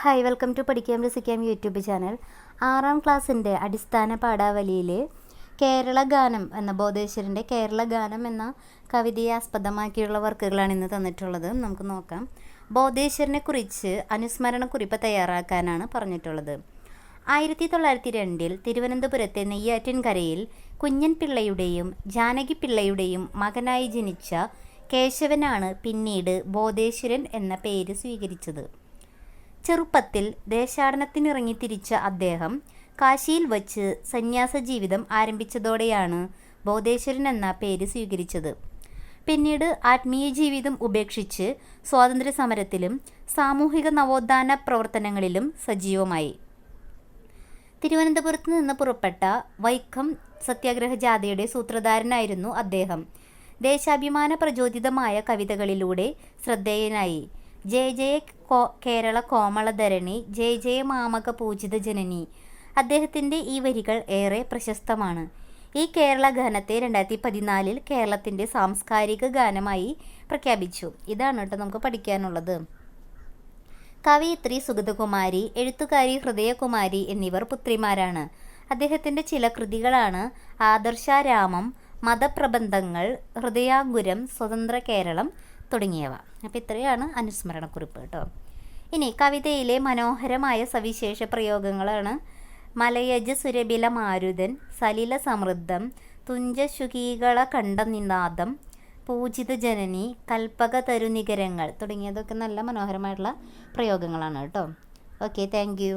Hi, welcome to പഠിക്കാം രസിക്കാം YouTube channel. 6ാം ക്ലാസ്സിൻ്റെ അടിസ്ഥാന പാഠാവലിയിൽ കേരള ഗാനം എന്ന ബോധേശ്വരൻ്റെ കേരള ഗാനം എന്ന കവിതയെ ആസ്പദമാക്കിയുള്ള വർക്കുകളാണ് ഇന്ന് തന്നിട്ടുള്ളത്. നമുക്ക് നോക്കാം. ബോധേശ്വരനെ കുറിച്ച് അനുസ്മരണക്കുറിപ്പ് തയ്യാറാക്കാനാണ് പറഞ്ഞിട്ടുള്ളത്. 1902 തിരുവനന്തപുരത്തെ നെയ്യാറ്റിൻകരയിൽ കുഞ്ഞൻ പിള്ളയുടെയും ജാനകി പിള്ളയുടെയും മകനായി ജനിച്ച കേശവനാണ് പിന്നീട് ബോധേശ്വരൻ എന്ന പേര് സ്വീകരിച്ചത്. ചെറുപ്പത്തിൽ ദേശാടനത്തിനിറങ്ങി തിരിച്ച അദ്ദേഹം കാശിയിൽ വച്ച് സന്യാസ ജീവിതം ആരംഭിച്ചതോടെയാണ് ബോധേശ്വരൻ എന്ന പേര് സ്വീകരിച്ചത്. പിന്നീട് ആത്മീയ ജീവിതം ഉപേക്ഷിച്ച് സ്വാതന്ത്ര്യ സമരത്തിലും സാമൂഹിക നവോത്ഥാന പ്രവർത്തനങ്ങളിലും സജീവമായി. തിരുവനന്തപുരത്ത് നിന്ന് പുറപ്പെട്ട വൈക്കം സത്യാഗ്രഹ ജാഥയുടെ സൂത്രധാരനായിരുന്നു അദ്ദേഹം. ദേശാഭിമാന പ്രചോദിതമായ കവിതകളിലൂടെ ശ്രദ്ധേയനായി. ജയ ജയ കേരള കോമളധരണി, ജയ ജയ മാമക പൂജിത ജനനി. അദ്ദേഹത്തിൻ്റെ ഈ വരികൾ ഏറെ പ്രശസ്തമാണ്. ഈ കേരള ഗാനത്തെ 2014 കേരളത്തിൻ്റെ സാംസ്കാരിക ഗാനമായി പ്രഖ്യാപിച്ചു. ഇതാണ് കേട്ടോ നമുക്ക് പഠിക്കാനുള്ളത്. കവയിത്രി സുഗതകുമാരി, എഴുത്തുകാരി ഹൃദയകുമാരി എന്നിവർ പുത്രിമാരാണ്. അദ്ദേഹത്തിൻ്റെ ചില കൃതികളാണ് ആദർശാരാമം, മതപ്രബന്ധങ്ങൾ, ഹൃദയാങ്കുരം, സ്വതന്ത്ര കേരളം തുടങ്ങിയവ. അപ്പോൾ ഇത്രയാണ് അനുസ്മരണക്കുറിപ്പ് കേട്ടോ. ഇനി കവിതയിലെ മനോഹരമായ സവിശേഷ പ്രയോഗങ്ങളാണ്: മലയജ സുരബില മാരുതൻ, സലില സമൃദ്ധം, തുഞ്ചശുകീകള കണ്ഠനിനാദം, പൂജിത ജനനി, കൽപ്പക തരുനികരങ്ങൾ തുടങ്ങിയതൊക്കെ നല്ല മനോഹരമായിട്ടുള്ള പ്രയോഗങ്ങളാണ് കേട്ടോ. Okay, thank you.